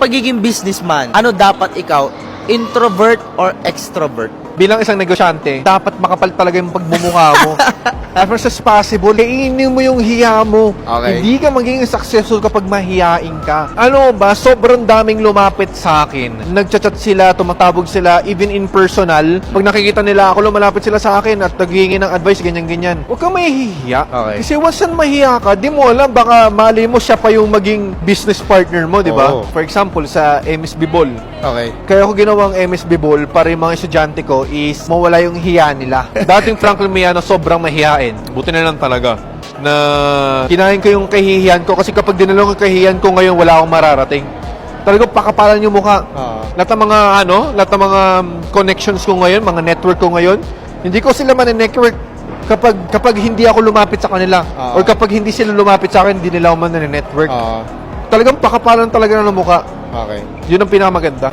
pagiging businessman, ano dapat ikaw? Introvert or extrovert? Bilang isang negosyante, dapat makapal talaga yung pagmumukha mo. As much as possible, kainin mo yung hiya mo. Okay. Hindi ka magiging successful kapag mahiyain ka. Ano ba, sobrang daming lumapit sa akin. Nagchat-chat sila, tumatawag sila, even in personal. Pag nakikita nila ako, lumalapit sila sa akin at naghihingi ng advice, ganyan-ganyan. Huwag kang mahihiya. Okay. Kasi once na mahiya ka, di mo alam, baka mali mo siya pa yung maging business partner mo, di ba? Oo. For example, sa MSB Ball. Okay. Kaya ako ginawang MSB Ball para yung mga estudyante ko is mawala yung hiya nila. Dating Franklin Miano sobrang mahihain. Buti na lang talaga na kinain ko yung kahihiyan ko kasi kapag dinala ko yung kahihiyan ko ngayon wala akong mararating. Talagang pakapalan yung mukha. Lahat ng mga lahat ng mga connections ko ngayon, mga network ko ngayon, hindi ko sila man-network kapag hindi ako lumapit sa kanila or kapag hindi sila lumapit sa akin, hindi nila ako man-network. Talagang pakapalan talaga ng mukha. Okay. Yun ang pinakamaganda.